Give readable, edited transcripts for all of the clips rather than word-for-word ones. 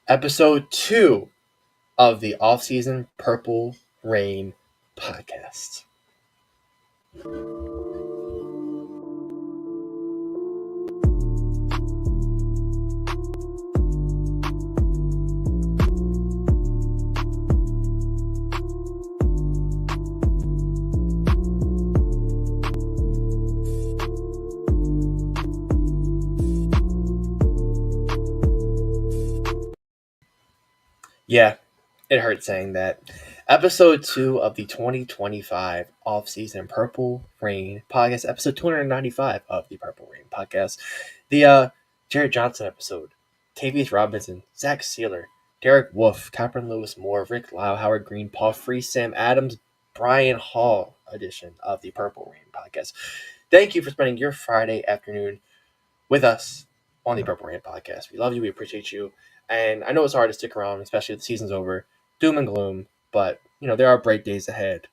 episode 2 of the Offseason Purple Rain podcast. Yeah, it hurts saying that. Episode 2 of the 2025 Offseason Purple Rain podcast, episode 295 of the Purple Rain podcast. The Jared Johnson episode, Tavius Robinson, Zach Sealer, Derrick Wolf, Cameron Lewis Moore, Rick Lau, Howard Green, Paul Free, Sam Adams, Brian Hall edition of the Purple Rain podcast. Thank you for spending your Friday afternoon with us on the Purple Rain podcast. We love you. We appreciate you. And I know it's hard to stick around, especially if the season's over. Doom and gloom. But, there are bright days ahead.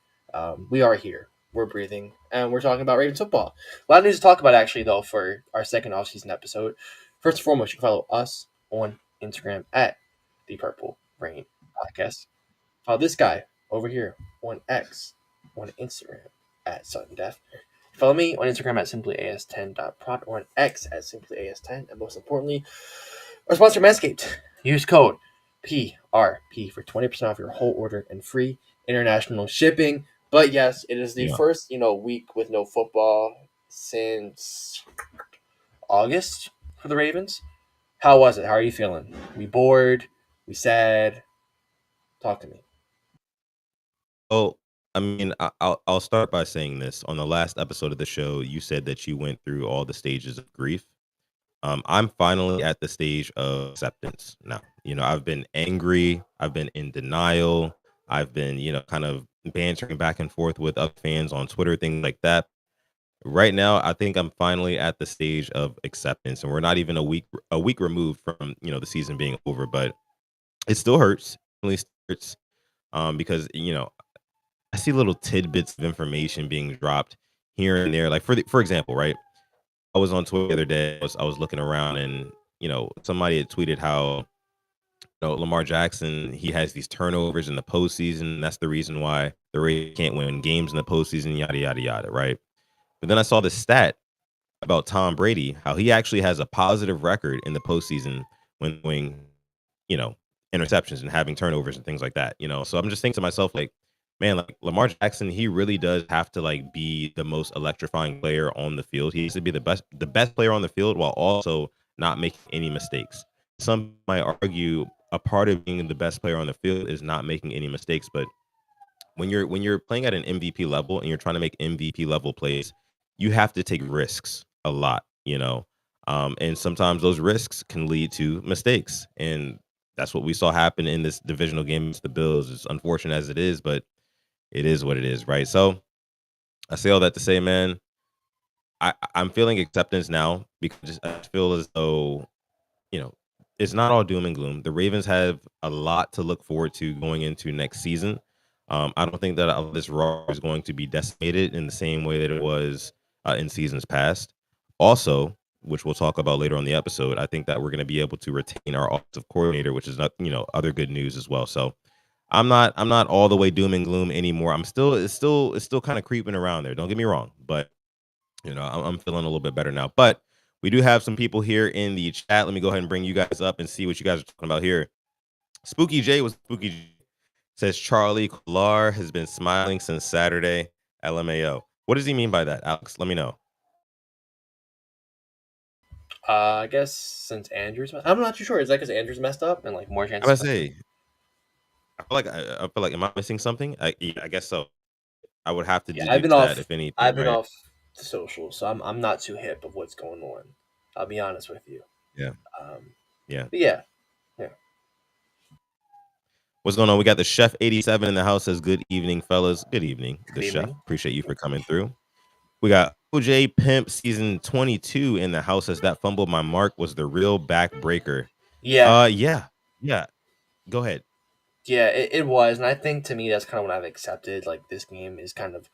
We are here. We're breathing. And we're talking about Ravens football. A lot of news to talk about, actually, though, for our second offseason episode. First and foremost, you can follow us on Instagram at the Purple Rain podcast. Follow this guy over here on X, on Instagram at Sudden Death. Follow me on Instagram at simplyas10.prod or on X at simplyas10. And most importantly, our sponsor, Manscaped. Use code PRP for 20% off your whole order and free international shipping. But yes, it is the first, week with no football since August for the Ravens. How was it? How are you feeling? We bored? We sad? Talk to me. Oh, I mean, I'll start by saying this. On the last episode of the show, you said that you went through all the stages of grief. I'm finally at the stage of acceptance now. I've been angry. I've been in denial. I've been, kind of bantering back and forth with other fans on Twitter, things like that. Right now, I think I'm finally at the stage of acceptance, and we're not even a week removed from the season being over, but it still hurts. At least hurts because I see little tidbits of information being dropped here and there. Like for example, right? I was on Twitter the other day. I was looking around, and somebody had tweeted how Lamar Jackson, he has these turnovers in the postseason. That's the reason why the Ravens can't win games in the postseason. Yada yada yada. Right? But then I saw this stat about Tom Brady, how he actually has a positive record in the postseason when doing, interceptions and having turnovers and things like that. So I'm just thinking to myself, like, man, like Lamar Jackson, he really does have to like be the most electrifying player on the field. He needs to be the best player on the field while also not making any mistakes. Some might argue a part of being the best player on the field is not making any mistakes, but when you're playing at an MVP level and you're trying to make MVP level plays, you have to take risks a lot. And sometimes those risks can lead to mistakes, and that's what we saw happen in this divisional game against the Bills. As unfortunate as it is, but it is what it is, right? So I say all that to say, man, I'm feeling acceptance now because I feel as though, you know, it's not all doom and gloom. The Ravens have a lot to look forward to going into next season. I don't think that this roster is going to be decimated in the same way that it was in seasons past. Also, which we'll talk about later on the episode, I think that we're going to be able to retain our offensive coordinator, which is not, other good news as well. So I'm not all the way doom and gloom anymore. It's still kind of creeping around there. Don't get me wrong, but I'm feeling a little bit better now. But we do have some people here in the chat. Let me go ahead and bring you guys up and see what you guys are talking about here. Spooky J was Spooky J. Says Charlie Collar has been smiling since Saturday. LMAO. What does he mean by that, Alex? Let me know. I guess since Andrews, I'm not too sure. Is that because Andrews messed up and like more I chances? was about to say, I feel like, am I missing something? I guess so. I would have to Yeah, I've deduce been that off. if anything, I've been right? off the social, so I'm not too hip of what's going on. I'll be honest with you. Yeah, Um, yeah. but yeah. What's going on? We got the Chef 87 in the house. Says good evening, fellas. Good evening, the Good chef. evening. Appreciate you for coming through. We got OJ Pimp season 22 in the house. Says that fumble my mark was the real backbreaker. Yeah, Yeah. Go ahead. yeah, it was, and I think to me that's kind of what I've accepted. Like this game is kind of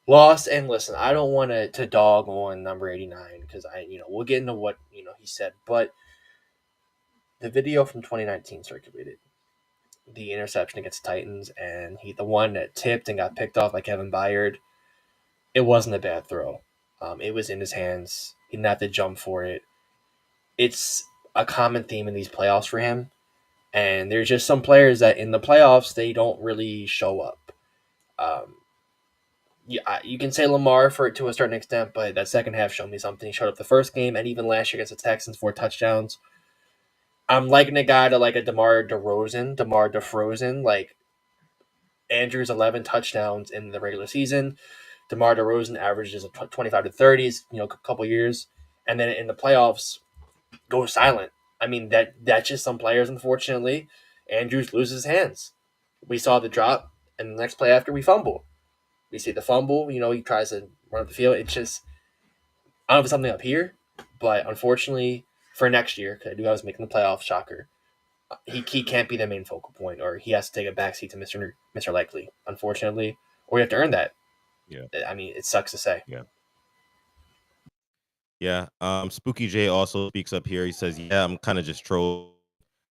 lost. And listen, I don't want to dog on number 89 because we'll get into what he said, but the video from 2019 circulated. The interception against the Titans, and the one that tipped and got picked off by Kevin Byard. It wasn't a bad throw. It was in his hands. He didn't have to jump for it. It's a common theme in these playoffs for him. And there's just some players that in the playoffs they don't really show up. Um, yeah, you can say Lamar for it to a certain extent, but that second half showed me something. He showed up the first game and even last year against the Texans, 4 touchdowns. I'm liking a guy to like a DeMar DeFrozen. Like Andrews, 11 touchdowns in the regular season. DeMar DeRozan averages 25 to 30s, a couple years, and then in the playoffs goes silent. I mean that's just some players. Unfortunately, Andrews loses his hands. We saw the drop, and the next play after we fumble. We see the fumble. He tries to run up the field. It's just I don't know if it's something up here, but unfortunately for next year, because I do I was making the playoffs. Shocker. He can't be the main focal point, or he has to take a backseat to Mr. Likely, unfortunately, or you have to earn that. Yeah. I mean, it sucks to say. Yeah. Yeah. Spooky J also speaks up here. He says, "Yeah, I'm kind of just trolling.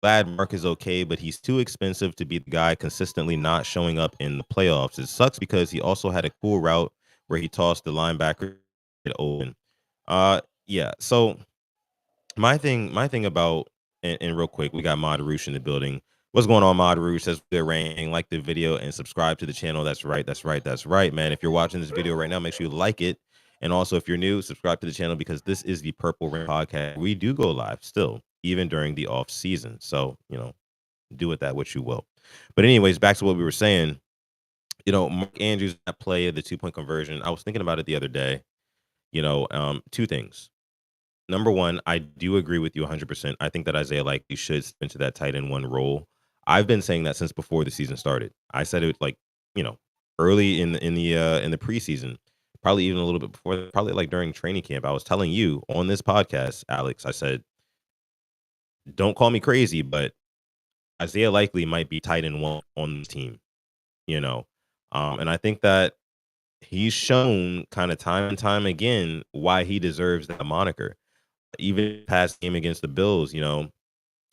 Glad Mark is okay, but he's too expensive to be the guy consistently not showing up in the playoffs. It sucks because he also had a cool route where he tossed the linebacker open." Yeah. So my thing about and real quick, we got Mod Roosh in the building. What's going on, Mod Roosh? Says good rain, like the video and subscribe to the channel. That's right, that's right, that's right, man. If you're watching this video right now, make sure you like it. And also, if you're new, subscribe to the channel because this is the Purple Rain Podcast. We do go live still, even during the off season. So, do with that what you will. But anyways, back to what we were saying. Mark Andrews, that play of the 2-point conversion. I was thinking about it the other day. Two things. Number one, I do agree with you 100%. I think that Isaiah Likely should step into that tight end one role. I've been saying that since before the season started. I said it like, you know, early in the preseason, probably even a little bit before, probably like during training camp. I was telling you on this podcast, Alex, I said, don't call me crazy, but Isaiah Likely might be tight end one on the team, you know. And I think that he's shown kind of time and time again why he deserves that moniker. Even past game against the Bills,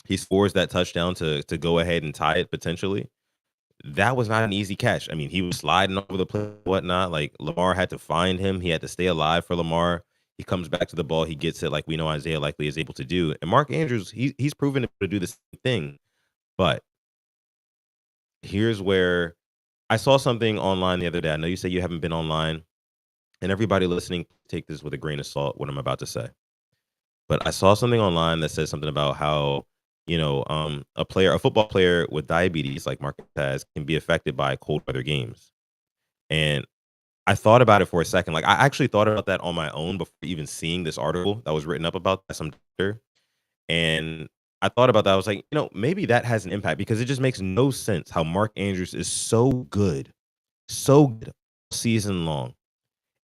he scores that touchdown to go ahead and tie it potentially. That was not an easy catch. I mean, he was sliding over the play, whatnot. Like Lamar had to find him. He had to stay alive for Lamar. He comes back to the ball. He gets it like we know Isaiah Likely is able to do. And Mark Andrews, he's proven to do the same thing. But here's where I saw something online the other day. I know you say you haven't been online, and everybody listening, take this with a grain of salt, what I'm about to say. But I saw something online that says something about how, a football player with diabetes, like Marcus has, can be affected by cold weather games. And I thought about it for a second. Like I actually thought about that on my own before even seeing this article that was written up about by some doctor. And I thought about that. I was like, maybe that has an impact because it just makes no sense how Mark Andrews is so good all season long.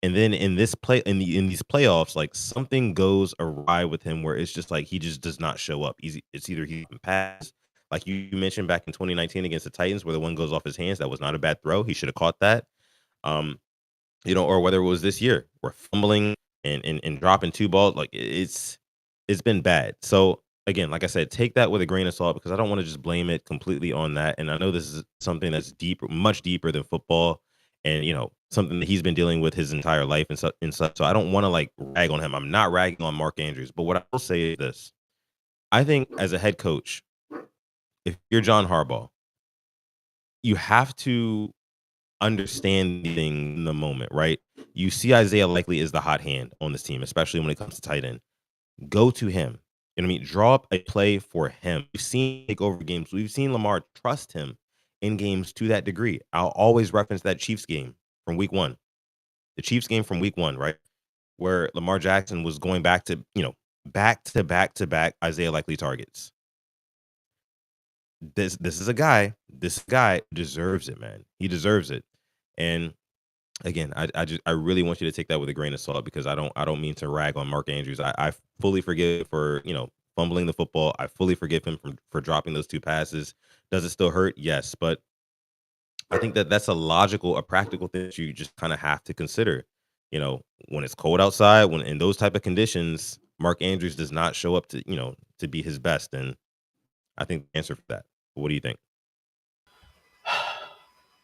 And then in these playoffs, like something goes awry with him where it's just like he just does not show up. It's either he can pass, like you mentioned back in 2019 against the Titans, where the one goes off his hands. That was not a bad throw. He should have caught that. Um, or whether it was this year, we're fumbling and dropping two balls. Like it's been bad. So again, like I said, take that with a grain of salt because I don't want to just blame it completely on that. And I know this is something that's deeper, much deeper than football, and something that he's been dealing with his entire life and such. So I don't want to like rag on him. I'm not ragging on Mark Andrews, but what I will say is this: I think as a head coach, if you're John Harbaugh, you have to understand the thing in the moment, right? You see Isaiah Likely is the hot hand on this team, especially when it comes to tight end. Go to him. You know what I mean? Draw up a play for him. We've seen take over games. We've seen Lamar trust him in games to that degree. I'll always reference that Chiefs game from week one. The Chiefs game from week one, right? Where Lamar Jackson was going back to, back to back to back Isaiah Likely targets. This guy deserves it, man. He deserves it. And again, I really want you to take that with a grain of salt because I don't mean to rag on Mark Andrews. I fully forgive for fumbling the football. I fully forgive him for dropping those two passes. Does it still hurt? Yes, but I think that that's a practical thing that you just kind of have to consider. When it's cold outside, when in those type of conditions, Mark Andrews does not show up to be his best. And I think the answer for that. What do you think?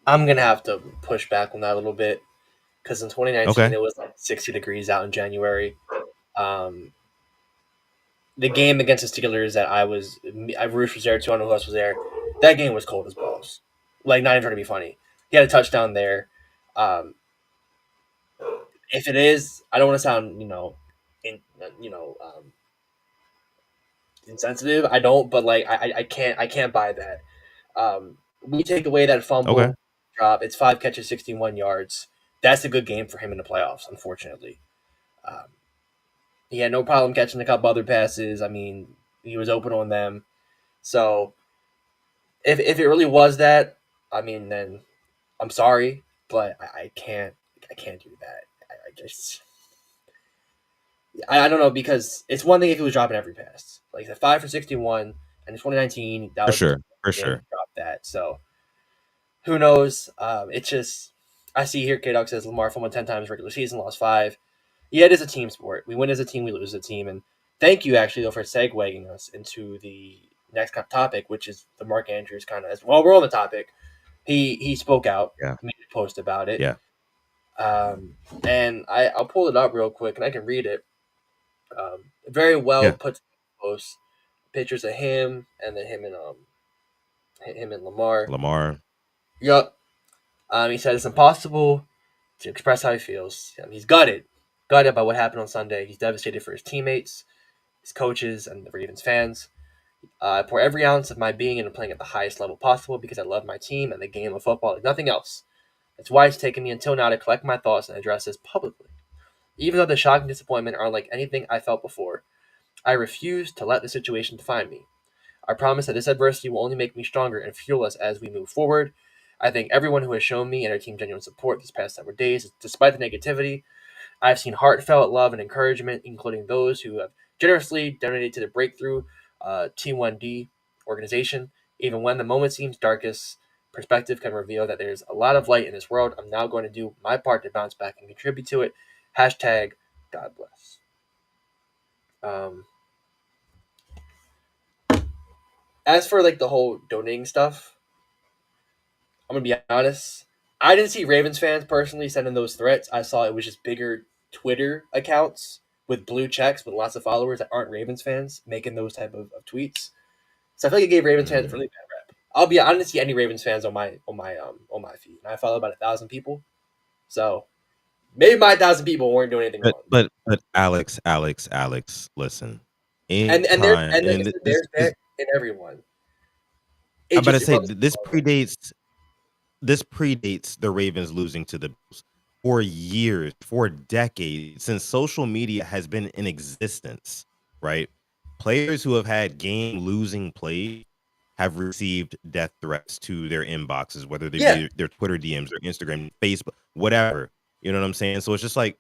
I'm gonna have to push back on that a little bit because in 2019 Okay. it was like 60 degrees out in January. Um, the game against the Steelers that Roosh was there too. I don't know who else was there. That game was cold as balls. Like not even trying to be funny. He had a touchdown there. Um, if it is, I don't want to sound in you know insensitive. I don't, but like I can't buy that. We take away that Okay. fumble drop. It's 5 catches, 61 yards. That's a good game for him in the playoffs. Unfortunately, um, he had no problem catching a couple other passes. I mean, he was open on them. So if it really was that, I mean, then I'm sorry, but I can't do that. I just I don't know because it's one thing if he was dropping every pass. Like the 5 for 61 and in 2019 that For was the sure. For game he sure. dropped that. So who knows? It's just I see here K Dog says Lamar fumbled 10 times regular season, lost 5. Yeah, it is a team sport. We win as a team, we lose as a team. And thank you actually though for segueing us into the next topic, which is the Mark Andrews kind of as well. We're on the topic. He spoke out, Yeah. made a post about it. Yeah. Um, and I'll pull it up real quick and I can read it. Very well Yeah. put post pictures of him and then him and Lamar. Lamar. Yup. He said it's impossible to express how he feels. He's gutted by what happened on Sunday. He's devastated for his teammates, his coaches, and the Ravens fans. I pour every ounce of my being into playing at the highest level possible because I love my team and the game of football like nothing else. That's why it's taken me until now to collect my thoughts and address this publicly. Even though the shock and disappointment are unlike anything I felt before, I refuse to let the situation define me. I promise that this adversity will only make me stronger and fuel us as we move forward. I thank everyone who has shown me and our team genuine support these past several days. Despite the negativity, I've seen heartfelt love and encouragement, including those who have generously donated to the Breakthrough T1D organization. Even when the moment seems darkest, perspective can reveal that there's a lot of light in this world. I'm now going to do my part to bounce back and contribute to it. Hashtag God bless. Um, as for like the whole donating stuff, I'm gonna be honest. I didn't see Ravens fans personally sending those threats. I saw it was just bigger Twitter accounts with blue checks with lots of followers that aren't Ravens fans making those type of tweets. So I feel like it gave Ravens fans a Mm. really bad rep. I didn't see any Ravens fans on my feed. And I follow about 1,000 people. So maybe my 1,000 people weren't doing anything But wrong. but but Alex, listen. And Anytime like I and said, this there's this that in everyone. I'm It about to just say rubs this people wrong. predates the Ravens losing to the Bills for years, for decades, since social media has been in existence, right? Players who have had game losing plays have received death threats to their inboxes, whether they Yeah, be their Twitter DMs, their Instagram, Facebook, whatever. You know what I'm saying? So it's just like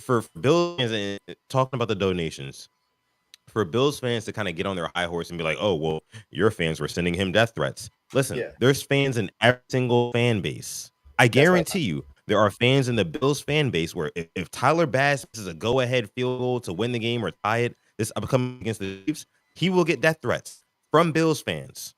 for Bills fans and talking about the donations, for Bills fans to kind of get on their high horse and be like, "Oh, well, your fans were sending him death threats." Listen, yeah. there's fans in every single fan base. I That's my guarantee you, there are fans in the Bills fan base where if Tyler Bass is a go-ahead field goal to win the game or tie it, this upcoming against the Chiefs, he will get death threats from Bills fans,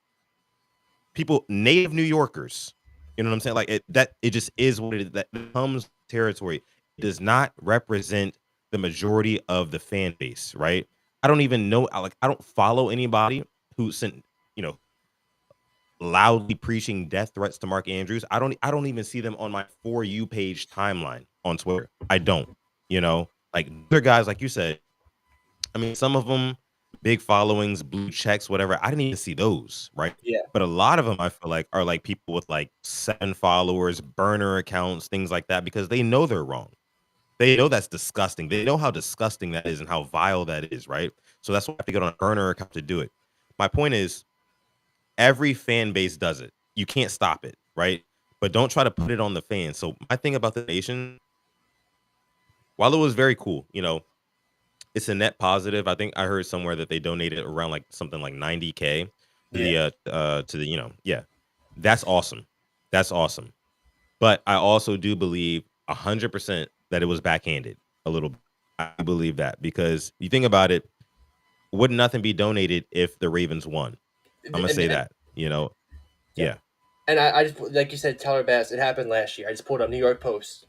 people, native New Yorkers. You know what I'm saying? Like it just is what it is. That comes territory. It does not represent the majority of the fan base, right? I don't even know. I don't follow anybody who sent you know loudly preaching death threats to Mark Andrews. I don't even see them on my for you page timeline on Twitter. I don't. Like other guys, like you said, I mean, some of them big followings, blue checks, whatever. I didn't even see those, right? yeah. But a lot of them, I feel like, are like people with like 7 followers, burner accounts, things like that, because they know they're wrong. They know that's disgusting. They know how disgusting that is and how vile that is, right? So that's why I have to get on a burner account to do it. My point is, every fan base does it. You can't stop it, right? But don't try to put it on the fans. So my thing about the nation, while it was very cool, it's a net positive. I think I heard somewhere that they donated around like something like 90K to Yeah. yeah. That's awesome. That's awesome. But I also do believe 100% that it was backhanded a little bit. I believe that because you think about it, would nothing be donated if the Ravens won? I'm gonna and, say and that. You know, yeah. yeah. And I just, like you said, Tyler Bass. It happened last year. I just pulled up New York Post.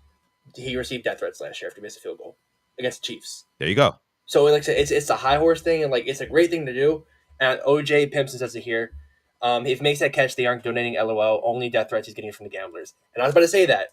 He received death threats last year after he missed a field goal against the Chiefs. There you go. So like I said, it's a high horse thing, and like it's a great thing to do. And OJ Pimpson says it here. If he makes that catch, they aren't donating. LOL. Only death threats he's getting from the gamblers. And I was about to say that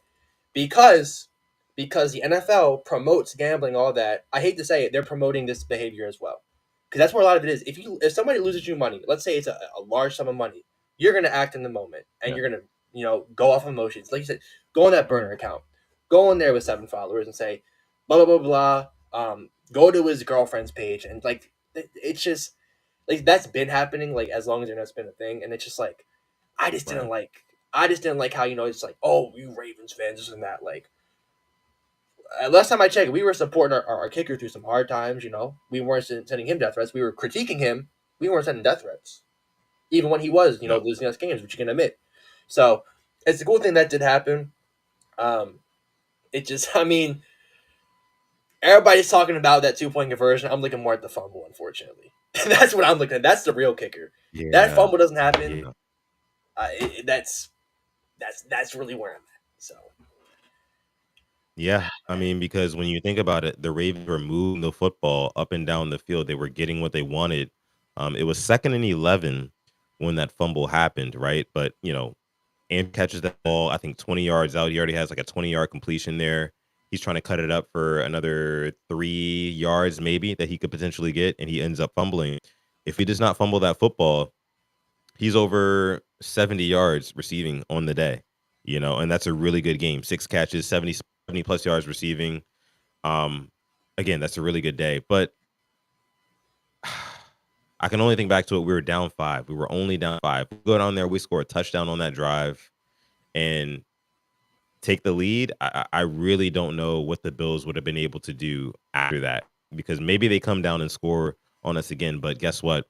because the NFL promotes gambling, all that. I hate to say it, they're promoting this behavior as well, because that's where a lot of it is. If somebody loses you money, let's say it's a large sum of money, you're gonna act in the moment, and Yeah. you're gonna go off emotions. Like you said, go on that burner account, go in there with 7 followers and say blah blah blah blah. Go to his girlfriend's page, and like it's just like that's been happening like as long as internet's been a thing, and it's just like I just didn't Right. like I just didn't like how it's like, oh, you Ravens fans, this and that. Like last time I checked, we were supporting our kicker through some hard times. We weren't sending him death threats. We were critiquing him. We weren't sending death threats, even when he was No. losing us games, which you can admit. So it's a cool thing that did happen. It just I mean everybody's talking about that 2 point conversion. I'm looking more at the fumble, unfortunately. That's what I'm looking at. That's the real kicker. That Yeah. fumble doesn't happen. Yeah. That's really where I'm at. So Yeah. I mean, because when you think about it, the Ravens were moving the football up and down the field. They were getting what they wanted. It was 2nd and 11 when that fumble happened, right? But and catches that ball, I think 20 yards out. He already has like a 20-yard completion there. He's trying to cut it up for another 3 yards, maybe, that he could potentially get, and he ends up fumbling. If he does not fumble that football, he's over 70 yards receiving on the day, and that's a really good game. 6 catches, 70 plus yards receiving. Um, Again, that's a really good day. But I can only think back to it. We were down 5. We were only down 5. We go down there, we score a touchdown on that drive, and take the lead. I really don't know what the Bills would have been able to do after that, because maybe they come down and score on us again. But guess what?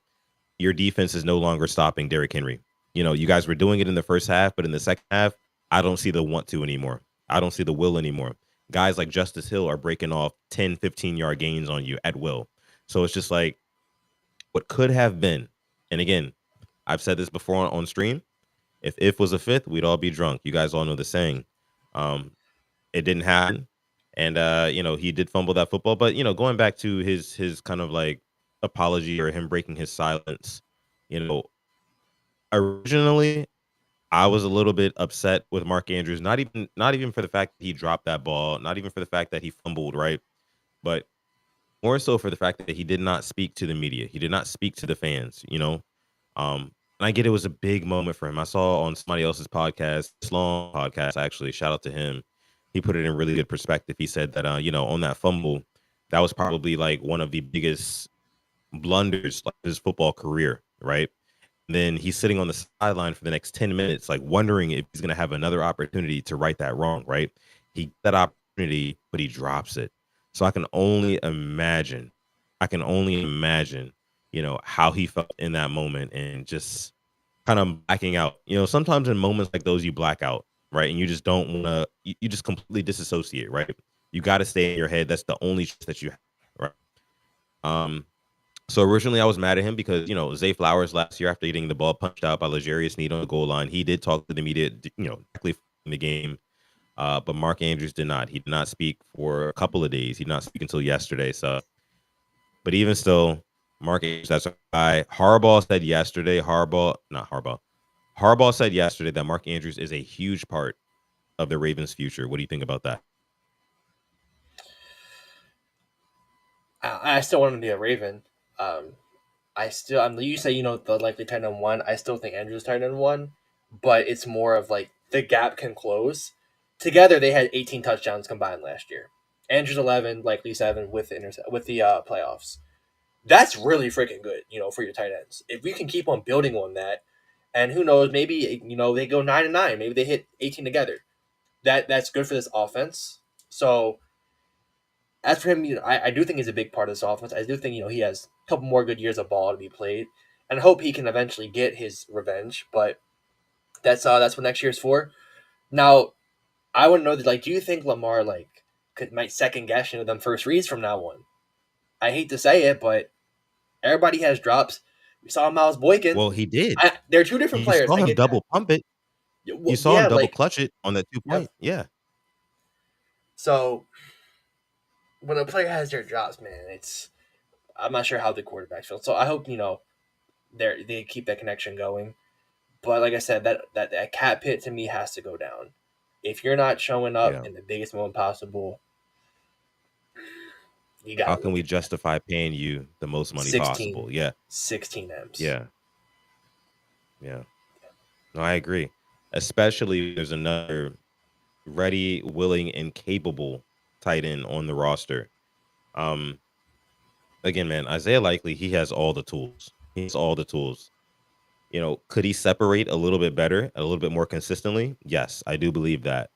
Your defense is no longer stopping Derrick Henry. You guys were doing it in the first half, but in the second half, I don't see the want to anymore. I don't see the will anymore. Guys like Justice Hill are breaking off 10, 15-yard gains on you at will. So it's just like what could have been. And again, I've said this before on stream. If was a fifth, we'd all be drunk. You guys all know the saying. Um, it didn't happen, and he did fumble that football. But going back to his kind of like apology, or him breaking his silence, you know, originally I was a little bit upset with Mark Andrews. Not even for the fact that he dropped that ball, not even for the fact that he fumbled, right? But more so for the fact that he did not speak to the media. He did not speak to the fans. And I get it was a big moment for him. I saw on somebody else's podcast, this long podcast, actually, shout out to him. He put it in really good perspective. He said that, on that fumble, that was probably like one of the biggest blunders of his football career, right? Then he's sitting on the sideline for the next 10 minutes, like wondering if he's going to have another opportunity to right that wrong, right? He get that opportunity, but he drops it. So I can only imagine, how he felt in that moment, and just kind of blacking out. Sometimes in moments like those, you black out, right? And you just don't want to, you just completely disassociate, right? You got to stay in your head. That's the only choice that you have, right? Um, so originally I was mad at him because, Zay Flowers last year, after getting the ball punched out by L'Jarius Sneed on the goal line, he did talk to the media, directly in the game. But Mark Andrews did not. He did not speak for a couple of days. He did not speak until yesterday. So, but even still, Mark Andrews, that's a guy. Harbaugh said yesterday that Mark Andrews is a huge part of the Ravens' future. What do you think about that? I still want him to be a Raven. Um, you say the likely tight end one. I still think Andrews tight end one, but it's more of like the gap can close. Together they had 18 touchdowns combined last year. Andrews 11, likely 7 with the playoffs. That's really freaking good, for your tight ends. If we can keep on building on that, and who knows, maybe they go 9-9, maybe they hit 18 together. That's good for this offense. So as for him, I do think he's a big part of this offense. I do think he has a couple more good years of ball to be played, and I hope he can eventually get his revenge. But that's what next year's for. Now, I want to know that, like, do you think Lamar might second guess them first reads from now on? I hate to say it, but everybody has drops. We saw Miles Boykin. Well, he did. They're two different You players. saw I him get that. double pump it. You Well, saw him yeah, double like, clutch it on that 2 yep. point. Yeah. So when a player has their drops, man, I'm not sure how the quarterbacks feel. So I hope they keep that connection going. But like I said, that cat pit to me has to go down. If you're not showing up Yeah. in the biggest moment possible, you got How to can look we at that. justify paying you the most money 16, possible? Yeah. 16 M's. Yeah. Yeah. No, I agree. Especially there's another ready, willing, and capable tight end on the roster. Um, Again, man, Isaiah Likely, he has all the tools. He has all the tools. Could he separate a little bit better, a little bit more consistently? Yes, I do believe that.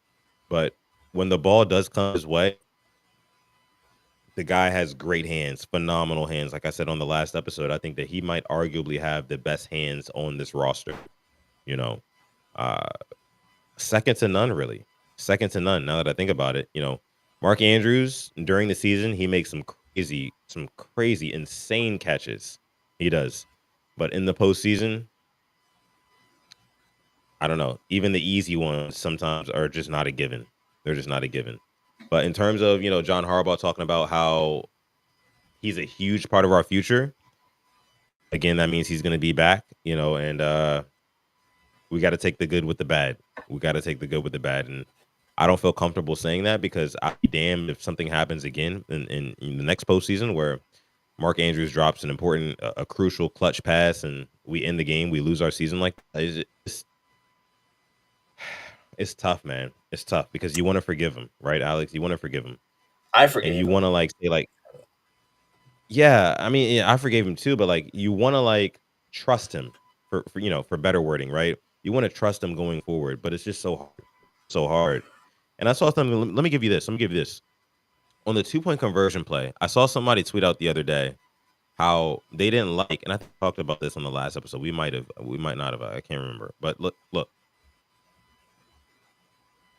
But when the ball does come his way, the guy has great hands, phenomenal hands. Like I said on the last episode, I think that he might arguably have the best hands on this roster. You know, uh, Second to none, really. Second to none. Now that I think about it, Mark Andrews during the season, he makes some crazy, insane catches. He does, but in the postseason, I don't know. Even the easy ones sometimes are just not a given. They're just not a given. But in terms of John Harbaugh talking about how he's a huge part of our future, again, that means he's going to be back. And we got to take the good with the bad. We got to take the good with the bad. And I don't feel comfortable saying that because I'd be damned if something happens again in the next postseason where Mark Andrews drops an important, a crucial clutch pass and we end the game, we lose our season like that. It's tough, man. It's tough because you want to forgive him, right, Alex? You want to forgive him. I And forgave you him. want to say yeah, I mean, yeah, I forgave him too, but you want to trust him for better wording, right? You want to trust him going forward, but it's just so hard, so hard. And I saw something. Let me give you this. Let me give you this. On the 2 point conversion play, I saw somebody tweet out the other day how they didn't like, and I talked about this on the last episode. We might not have. I can't remember. But look.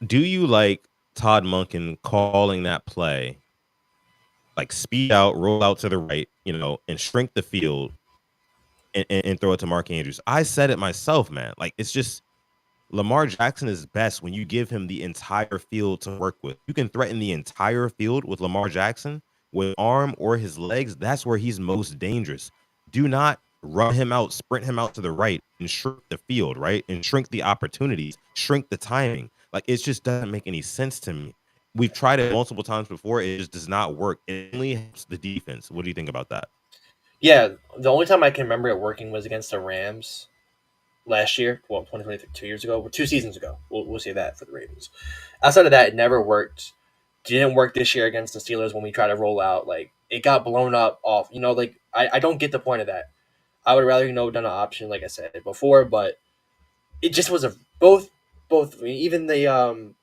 Do you like Todd Monken calling that play, speed out, roll out to the right, and shrink the field and throw it to Mark Andrews? I said it myself, man. It's just Lamar Jackson is best when you give him the entire field to work with. You can threaten the entire field with Lamar Jackson with arm or his legs. That's where he's most dangerous. Do not run him out, sprint him out to the right and shrink the field, right? And shrink the opportunities, shrink the timing. It just doesn't make any sense to me. We've tried it multiple times before. It just does not work. It only helps the defense. What do you think about that? Yeah, the only time I can remember it working was against the Rams last year. Well, 2023, 2 years ago, or 2 seasons ago. We'll say that for the Ravens. Outside of that, it never worked. Didn't work this year against the Steelers when we tried to roll out. It got blown up off. I don't get the point of that. I would rather done an option like I said before, but it just was a both. I mean, even the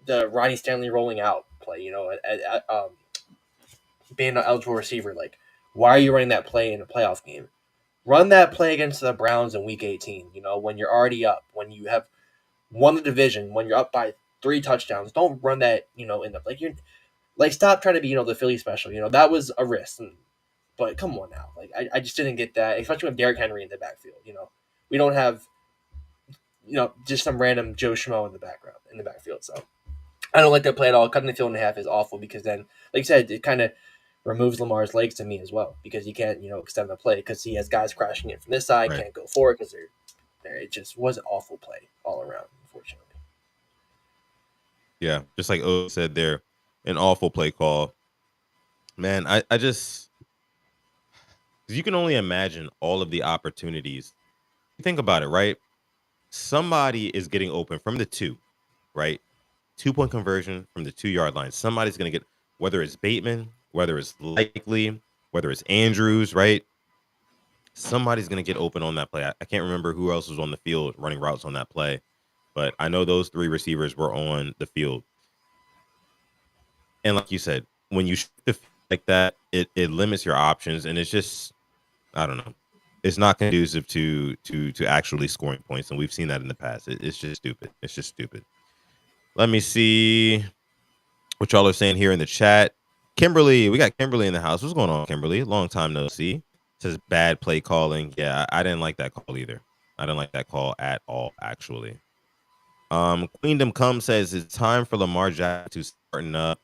Ronnie Stanley rolling out play. Being an eligible receiver, why are you running that play in a playoff game? Run that play against the Browns in Week 18. When you're already up, when you have won the division, when you're up by 3 touchdowns. Don't run that. In the you're stop trying to be the Philly special. That was a risk. But come on now, I just didn't get that, especially with Derrick Henry in the backfield. We don't have just some random Joe Schmo in the backfield. So I don't like that play at all. Cutting the field in half is awful because then, like you said, it kind of removes Lamar's legs to me as well because he can't extend the play because he has guys crashing in from this side, Right. can't go forward because they're there. It just was an awful play all around, unfortunately. Yeah. Just like O said there, an awful play call. Man, I just, 'cause you can only imagine all of the opportunities. Think about it, right? Somebody is getting open from the two, right? 2 point conversion from the 2 yard line. Somebody's going to get, whether it's Bateman, whether it's Likely, whether it's Andrews, right? Somebody's going to get open on that play. I can't remember who else was on the field running routes on that play, but I know those three receivers were on the field. And like you said, when you shoot the field like that, it limits your options, and it's just, I don't know. It's not conducive to actually scoring points, and we've seen that in the past. It's just stupid. It's just stupid. Let me see what y'all are saying here in the chat. Kimberly, we got Kimberly in the house. What's going on, Kimberly? Long time no see. Says bad play calling. Yeah, I didn't like that call either. I didn't like that call at all, actually. Queendom Come says it's time for Lamar Jackson to smarten up,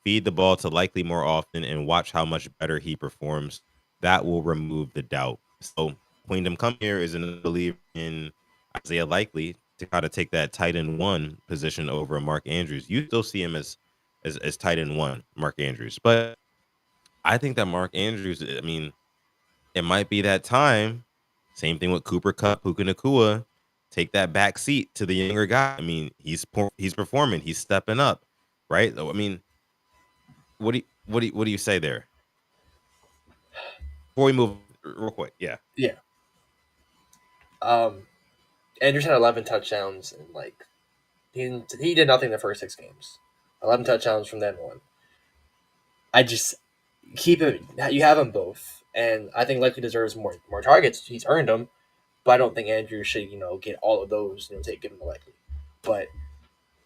feed the ball to Likely more often, and watch how much better he performs. That will remove the doubt. So Queendom Come here is a believer in Isaiah Likely to try to take that tight end one position over Mark Andrews. You still see him as tight end one, Mark Andrews, but I think that Mark Andrews. I mean, it might be that time. Same thing with Cooper Kupp, Puka Nakua. Take that back seat to the younger guy. I mean, he's performing, he's stepping up, right? So, I mean, what do you say there? Before we move real quick, yeah. Yeah. Andrews had 11 touchdowns and like he did nothing the first 6 games. 11 touchdowns from then on. I just keep it. You have them both, and I think Likely deserves more targets. He's earned them, but I don't think Andrews should get all of those. Take give him to Likely, but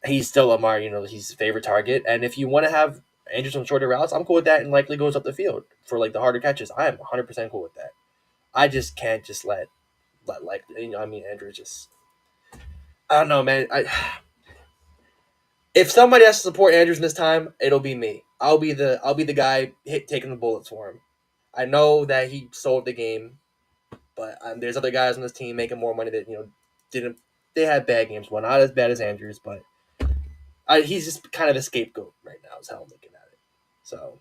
he's still Lamar. He's his favorite target, and if you want to have Andrews on shorter routes, I'm cool with that. And Likely goes up the field for like the harder catches. I am 100% cool with that. I just can't just let Likely. I mean, Andrews just. I don't know, man. If somebody has to support Andrews in this time, it'll be me. I'll be the guy taking the bullets for him. I know that he sold the game, but there's other guys on this team making more money that didn't. They had bad games. Well, not as bad as Andrews, but he's just kind of a scapegoat right now. Is how I'm looking at it. So,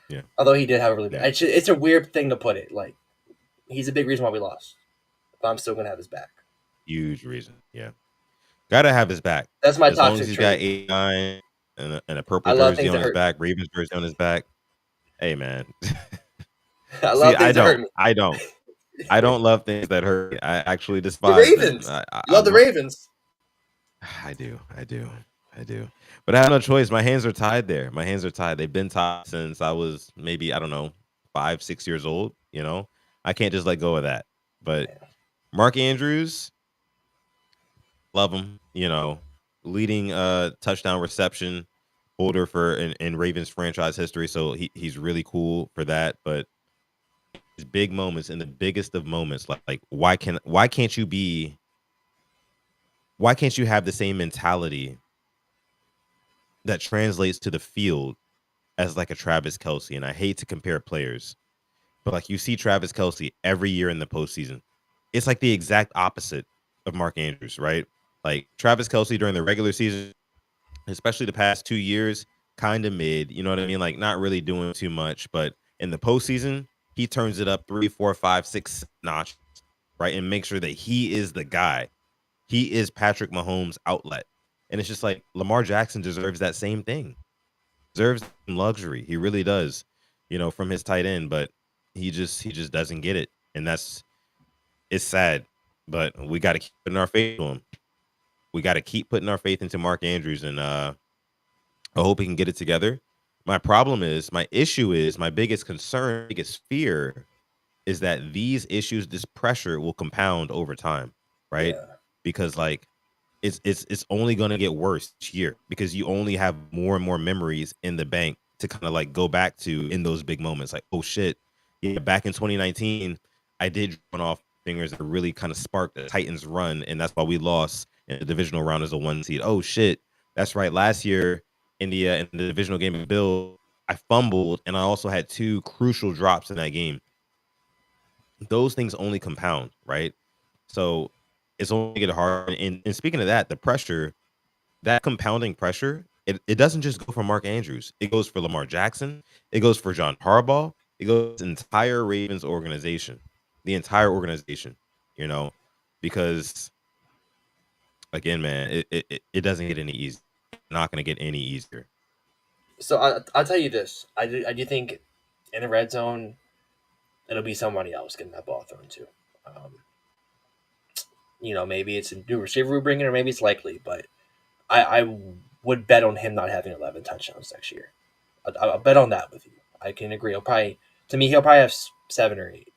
Yeah, although he did have a really yeah. bad, it's a weird thing to put it. Like he's a big reason why we lost, but I'm still gonna have his back. Huge reason. Yeah. Gotta have his back. That's my As long as toxic he's got trait. 89 and a I purple love jersey things on that his hurt me. back, Ravens jersey on his back. Hey man. I See, love I things that hurt don't. me. I don't. I don't love things that hurt me. I actually The despise them. Ravens. You love the Ravens. I do. I do. I do. But I have no choice. My hands are tied there. My hands are tied. They've been tied since I was maybe, I don't know, 5, 6 years old. I can't just let go of that. But Yeah. Mark Andrews, love him, leading touchdown reception holder for in Ravens franchise history. So he's really cool for that. But his big moments and the biggest of moments, like why can't you have the same mentality that translates to the field as like a Travis Kelce? And I hate to compare players, but like you see Travis Kelce every year in the postseason. It's like the exact opposite of Mark Andrews, right? Like Travis Kelce during the regular season, especially the past 2 years, kind of mid. You know what I mean? Like not really doing too much, but in the postseason, he turns it up 3, 4, 5, 6 notches, right? And make sure that he is the guy. He is Patrick Mahomes' outlet. And it's just like Lamar Jackson deserves that same thing. Deserves luxury. He really does, from his tight end, but he just doesn't get it. And it's sad. But we got to keep putting our faith to him. We got to keep putting our faith into Mark Andrews, and I hope he can get it together. My issue is, my biggest concern, biggest fear is that these issues, this pressure will compound over time, right? Yeah. Because like it's only going to get worse each year because you only have more and more memories in the bank to kind of like go back to in those big moments. Like, oh shit, yeah, back in 2019, I did run off fingers that really kind of sparked the Titans run, and that's why we lost in the divisional round as a 1 seed. Oh shit, that's right. Last year, India in the divisional game of Bill, I fumbled, and I also had 2 crucial drops in that game. Those things only compound, right? So it's only get harder. And speaking of that, the pressure, that compounding pressure, it doesn't just go for Mark Andrews. It goes for Lamar Jackson. It goes for John Harbaugh. It goes to the entire Ravens organization, the entire organization, you know, because again, man, it doesn't get any easier. Not going to get any easier. So I'll tell you this. I do think in the red zone, it'll be somebody else getting that ball thrown to. Um, maybe it's a new receiver we bring in, or maybe it's Likely, but I would bet on him not having 11 touchdowns next year. I'll bet on that with you. I can agree. He'll probably have 7 or 8.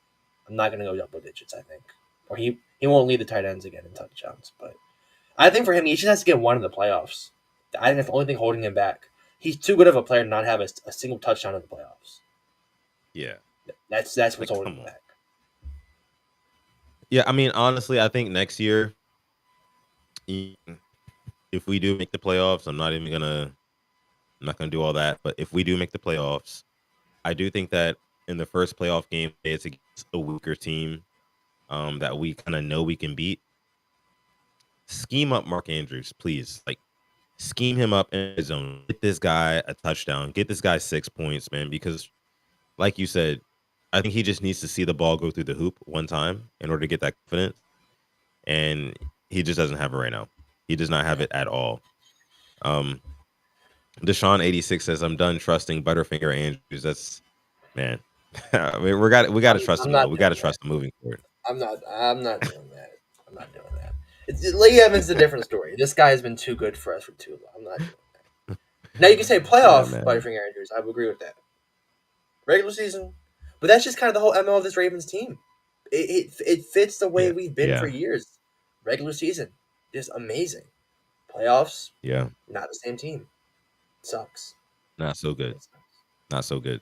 I'm not going to go double digits, I think. Or he won't lead the tight ends again in touchdowns. But I think for him, he just has to get one in the playoffs. I think that's the only thing holding him back. He's too good of a player to not have a single touchdown in the playoffs. Yeah. That's what's Like, holding come him on. back. Yeah, I mean, honestly, I think next year, if we do make the playoffs, I'm not gonna do all that. But if we do make the playoffs, I do think that in the first playoff game, it's against a weaker team, that we kind of know we can beat. Scheme up Mark Andrews, please. Like, scheme him up in his zone. Get this guy a touchdown. Get this guy 6 points, man. Because, like you said, I think he just needs to see the ball go through the hoop one time in order to get that confidence, and he just doesn't have it right now. He does not have Yeah. it at all. Um, Deshaun86 says, "I'm done trusting Butterfinger Andrews." That's man. I mean, we got to trust I'm him though. not We got to doing that. trust him moving forward. I'm not doing that. I'm not doing that. Lee Evans is a different story. This guy has been too good for us for too long. I'm not doing that. Now you can say Yeah, playoff man. Butterfinger Andrews. I would agree with that. Regular season, but that's just kind of the whole MO of this Ravens team. It fits the way Yeah, we've been for yeah, years. Regular season, just amazing. Playoffs, yeah. not the same team. Sucks. Not so good. It sucks. Not so good.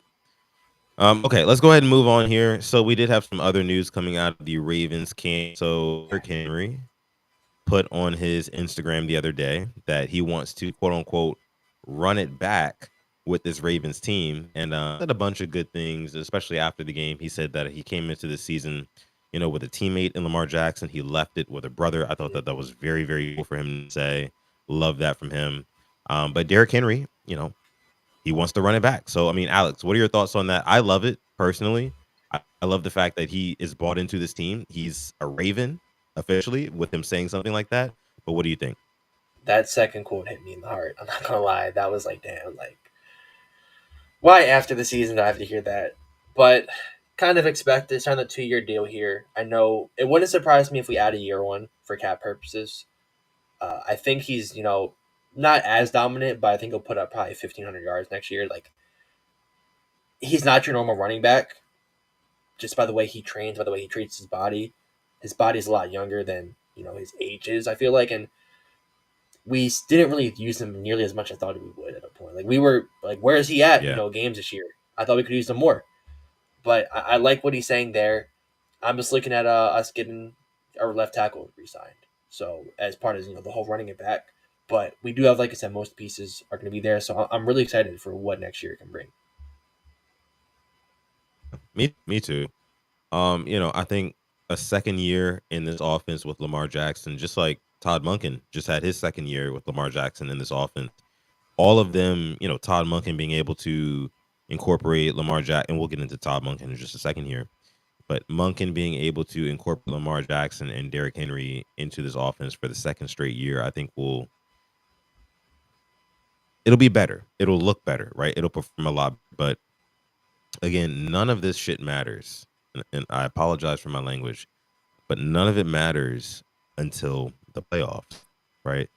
Okay, let's go ahead and move on here. So we did have some other news coming out of the Ravens camp. So Derrick Henry put on his Instagram the other day that he wants to quote unquote run it back with this Ravens team, and said a bunch of good things, especially after the game. He said that he came into the season, with a teammate in Lamar Jackson. He left it with a brother. I thought that that was very, very cool for him to say. Love that from him. But Derrick Henry, he wants to run it back. So, I mean, Alex, what are your thoughts on that? I love it personally. I love the fact that he is bought into this team. He's a Raven officially with him saying something like that. But what do you think? That second quote hit me in the heart. I'm not gonna lie. That was like, damn, like why after the season do I have to hear that? But kind of expect it. Signed a 2 year deal here. I know it wouldn't surprise me if we add a year one for cap purposes. I think he's not as dominant, but I think he'll put up probably 1,500 yards next year. Like he's not your normal running back, just by the way he trains, by the way he treats his body. His body's a lot younger than his age is. I feel like, and we didn't really use him nearly as much as I thought we would at a point. Like we were like, where is he at? Yeah. Games this year. I thought we could use him more, but I like what he's saying there. I'm just looking at us getting our left tackle re-signed. So as part of the whole running it back, but we do have, like I said, most pieces are going to be there. So I'm really excited for what next year can bring. Me too. I think a second year in this offense with Lamar Jackson, just like Todd Monken just had his second year with Lamar Jackson in this offense. All of them, Todd Monken being able to incorporate Lamar Jackson, and we'll get into Todd Monken in just a second here. But Monken being able to incorporate Lamar Jackson and Derrick Henry into this offense for the second straight year, I think it'll be better. It'll look better, right? It'll perform a lot. But again, none of this shit matters. And I apologize for my language, but none of it matters until the playoffs, right?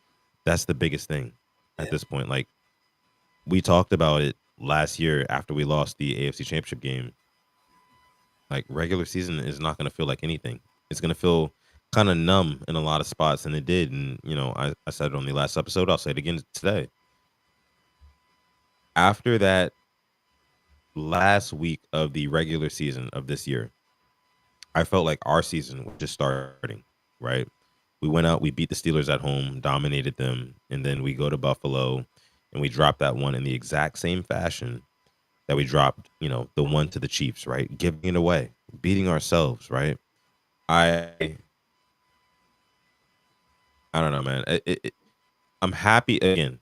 That's the biggest thing at Yeah, this point. Like we talked about it last year after we lost the AFC Championship game. Like regular season is not going to feel like anything. It's going to feel kind of numb in a lot of spots, and it did. And I said it on the last episode. I'll say it again today. After that last week of the regular season of this year, I felt like our season was just starting. Right? We went out, we beat the Steelers at home, dominated them, and then we go to Buffalo, and we drop that one in the exact same fashion that we dropped. The one to the Chiefs. Right? Giving it away, beating ourselves. Right? I I don't know, man. I'm happy again.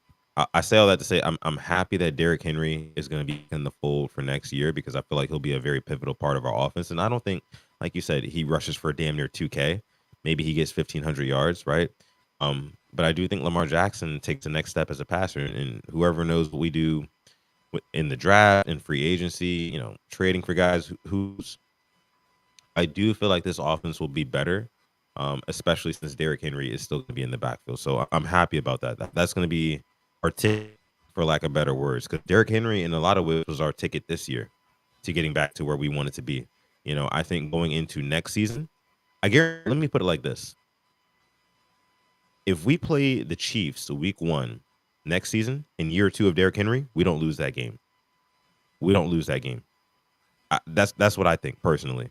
I say all that to say I'm happy that Derrick Henry is going to be in the fold for next year because I feel like he'll be a very pivotal part of our offense. And I don't think, like you said, he rushes for damn near 2K. Maybe he gets 1,500 yards, right? But I do think Lamar Jackson takes the next step as a passer, and whoever knows what we do in the draft and free agency, trading for guys who's I do feel like this offense will be better, especially since Derrick Henry is still going to be in the backfield. So I'm happy about that. That's going to be our ticket, for lack of better words, because Derrick Henry, in a lot of ways, was our ticket this year to getting back to where we wanted to be. I think going into next season, I guarantee. Let me put it like this: if we play the Chiefs week one next season in year two of Derrick Henry, we don't lose that game. We don't lose that game. That's what I think personally.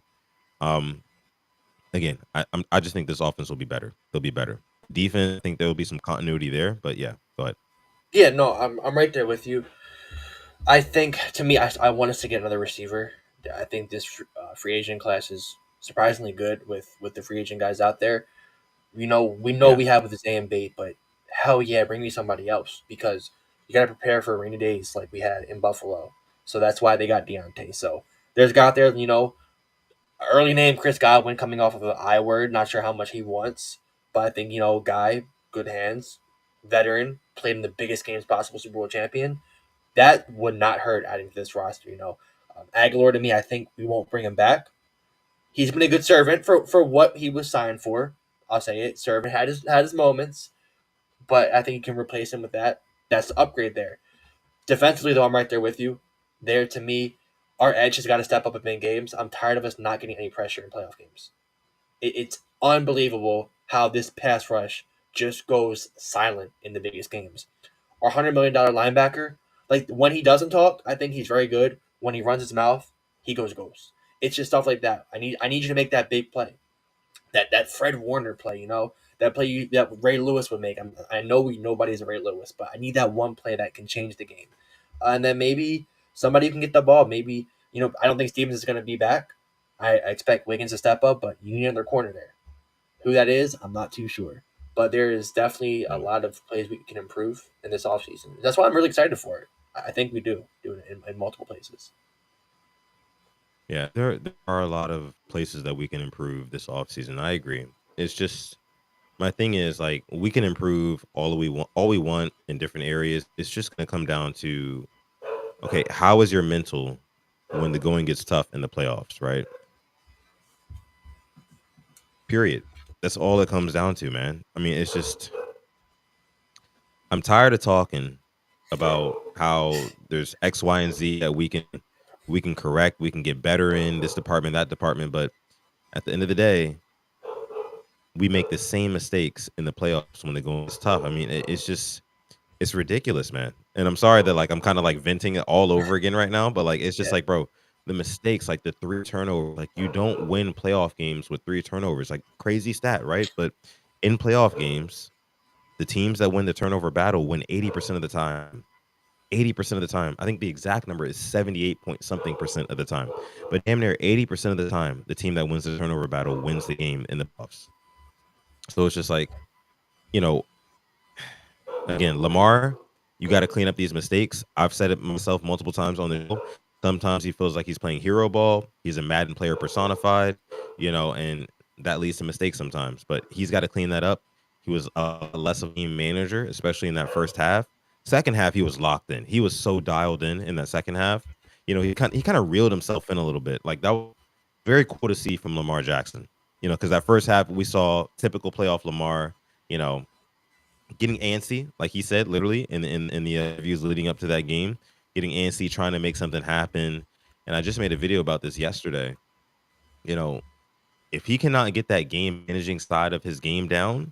Um, again, I just think this offense will be better. They'll be better. Defense, I think there will be some continuity there, but yeah, go ahead. Yeah, no, I'm right there with you. I think to me, I want us to get another receiver. I think this free agent class is surprisingly good with the free agent guys out there. We know Yeah, we have with this A and B, but hell yeah, bring me somebody else because you got to prepare for rainy days like we had in Buffalo. So that's why they got Deontay. So there's a guy out there, early name Chris Godwin coming off of an I word. Not sure how much he wants, but I think guy, good hands, veteran, played in the biggest games possible, Super Bowl champion. That would not hurt adding to this roster. Aguilar to me, I think we won't bring him back. He's been a good servant for what he was signed for. I'll say it. Servant had his moments, but I think you can replace him with that. That's the upgrade there. Defensively, though, I'm right there with you. There to me, our edge has got to step up in big games. I'm tired of us not getting any pressure in playoff games. It's unbelievable how this pass rush just goes silent in the biggest games. Our $100 million linebacker, like when he doesn't talk, I think he's very good. When he runs his mouth, he goes ghost. It's just stuff like that. I need you to make that big play, that Fred Warner play. That play that Ray Lewis would make. I know nobody's a Ray Lewis, but I need that one play that can change the game. And then maybe somebody can get the ball. Maybe I don't think Stevens is going to be back. I expect Wiggins to step up, but you need another corner there. Who that is, I'm not too sure. But there is definitely a yeah, lot of plays we can improve in this offseason. That's why I'm really excited for it. I think we do it in multiple places. yeah. There are a lot of places that we can improve this offseason. I agree. It's just my thing is like we can improve all we want in different areas. It's just gonna come down to okay, how is your mental when the going gets tough in the playoffs, right? Period. That's all it comes down to, man. I mean, it's just I'm tired of talking about how there's X, Y, and Z that we can correct, we can get better in this department, that department, but at the end of the day, we make the same mistakes in the playoffs when the going is tough. I mean, it's just it's ridiculous, man. And I'm sorry that like I'm kind of like venting it all over again right now, but like it's just Yeah, like, bro, the mistakes, like the three turnovers, like you don't win playoff games with three turnovers. Like crazy stat, right? But in playoff games, the teams that win the turnover battle win 80% of the time. 80% of the time. I think the exact number is 78 point something percent of the time. But damn near 80% of the time, the team that wins the turnover battle wins the game in the playoffs. So it's just like, you know, again, Lamar, you got to clean up these mistakes. I've said it myself multiple times on the show. Sometimes he feels like he's playing hero ball. He's a Madden player personified, and that leads to mistakes sometimes. But he's got to clean that up. He was less of a team manager, especially in that first half. Second half, he was locked in. He was so dialed in that second half. He kind of reeled himself in a little bit. Like that was very cool to see from Lamar Jackson. Because that first half we saw typical playoff Lamar. You know, getting antsy, like he said, literally in the interviews leading up to that game, getting antsy, trying to make something happen. And I just made a video about this yesterday. You know, if he cannot get that game managing side of his game down,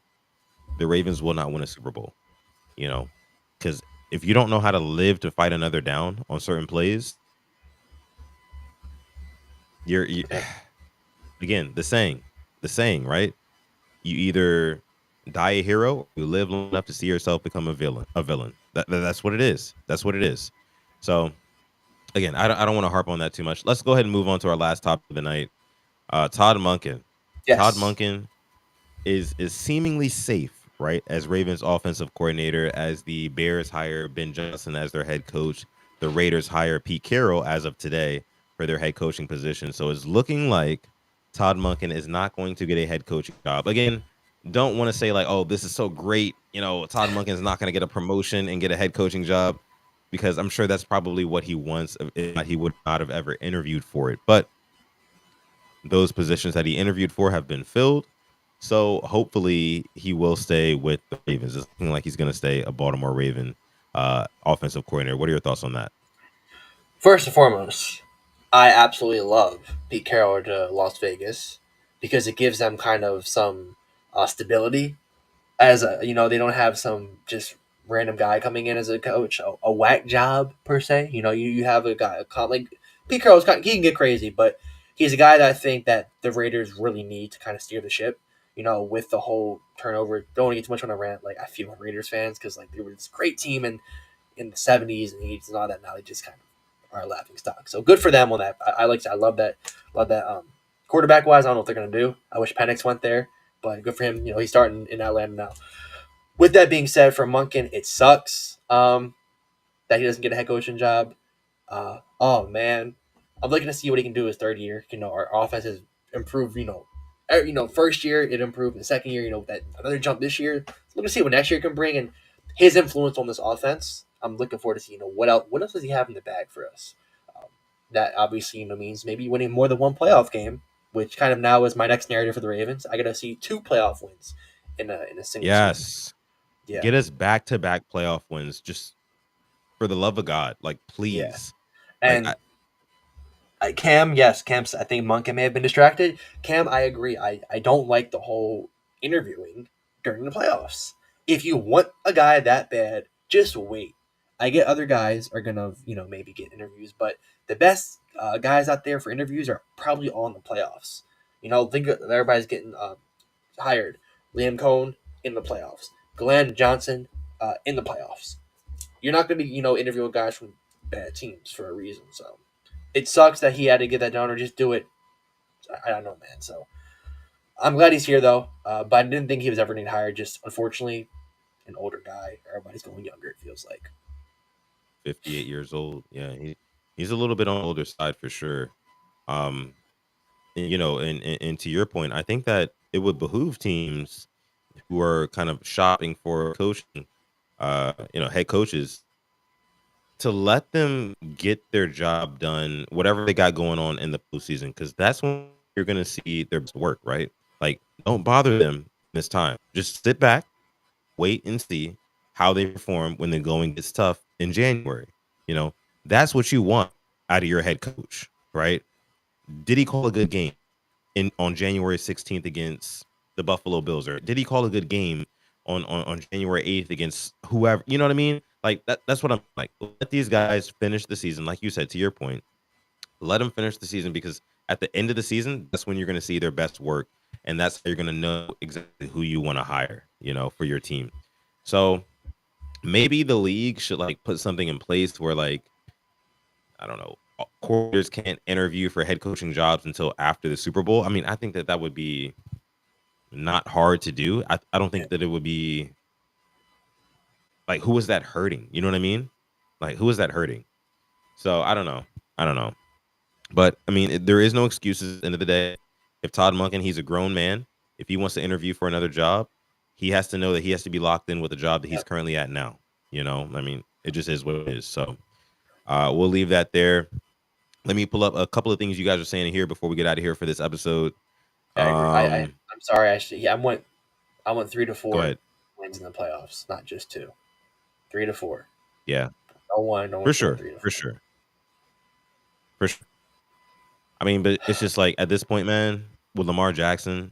the Ravens will not win a Super Bowl. You know, because if you don't know how to live to fight another down on certain plays, you yeah, again the saying, right? You either die a hero, or you live long enough to see yourself become a villain. A villain. That's what it is. That's what it is. So again, I don't want to harp on that too much. Let's go ahead and move on to our last topic of the night. Todd Monken. Todd yes, Monken is seemingly safe, right? As Ravens offensive coordinator, as the Bears hire Ben Johnson as their head coach, the Raiders hire Pete Carroll as of today for their head coaching position. So it's looking like Todd Monken is not going to get a head coaching job. Again, don't want to say like, oh, this is so great. Todd Monken is not going to get a promotion and get a head coaching job because I'm sure that's probably what he wants. If not, he would not have ever interviewed for it. But those positions that he interviewed for have been filled. So hopefully he will stay with the Ravens. It's looking like he's going to stay a Baltimore Raven offensive coordinator. What are your thoughts on that? first and foremost, I absolutely love Pete Carroll to Las Vegas because it gives them kind of some stability. They don't have some just random guy coming in as a coach, a whack job per se. You have a guy, like Pete Carroll's he can get crazy, but he's a guy that I think that the Raiders really need to kind of steer the ship. With the whole turnover, don't want to get too much on a rant. Like I feel like Raiders fans because like they were this great team in the 70s and 80s and all that. Now they just kind of are a laughing stock. So good for them on that. I love that. Quarterback wise, I don't know what they're gonna do. I wish Penix went there, but good for him. He's starting in Atlanta now. With that being said, for Monken, it sucks that he doesn't get a head coaching job. Oh man, I'm looking to see what he can do his third year. Our offense has improved. First year it improved. The second year, that another jump this year. So looking to see what next year can bring and his influence on this offense. I'm looking forward to see what else. What else does he have in the bag for us? Um, that obviously means maybe winning more than one playoff game, which kind of now is my next narrative for the Ravens. I got to see two playoff wins in a single season. Yes. Yeah, Get us back to back playoff wins. Just for the love of God, like yeah, please. Like and Cam, yes, Cam's. I think Monken may have been distracted. Cam, I agree. I don't like the whole interviewing during the playoffs. If you want a guy that bad, just wait. I get other guys are gonna maybe get interviews, but the best guys out there for interviews are probably all in the playoffs. Think everybody's getting hired. Liam Cohn in the playoffs. Glenn Johnson in the playoffs. You're not gonna be interviewing guys from bad teams for a reason. So it sucks that he had to get that done or just do it. I don't know, man. So I'm glad he's here though. But I didn't think he was ever getting hired. Just unfortunately, an older guy. Everybody's going younger. It feels like. 58 years old. Yeah, he's a little bit on the older side for sure. Um, and to your point, I think that it would behoove teams who are kind of shopping for coaching, head coaches to let them get their job done, whatever they got going on in the postseason, because that's when you're going to see their best work, right? Like, don't bother them this time. Just sit back, wait and see how they perform when the going gets tough in January. You know, that's what you want out of your head coach, right? Did he call a good game in on January 16th against the Buffalo Bills, or did he call a good game on January 8th against whoever? You know what I mean? Like that's what I'm like. Let these guys finish the season, like you said. To your point, let them finish the season because at the end of the season, that's when you're going to see their best work, and that's how you're going to know exactly who you want to hire, for your team. So maybe the league should like put something in place where like I don't know, coordinators can't interview for head coaching jobs until after the Super Bowl. I mean, I think that that would be not hard to do. I don't Yeah, think that it would be like who is that hurting? You know what I mean? Like who is that hurting? So I don't know. I don't know. But I mean, there is no excuses at the end of the day. If Todd Monken, he's a grown man. If he wants to interview for another job, he has to know that he has to be locked in with the job that yeah. he's currently at now. I mean, it just is what it is. So we'll leave that there. Let me pull up a couple of things you guys are saying here before we get out of here for this episode. I agree. Um, I'm sorry. Yeah, I went three to Go four ahead. wins in the playoffs, not just two. Three to four. Yeah, No for one's going sure, three to for four. sure, for sure. I mean, but it's just like at this point, man, with Lamar Jackson,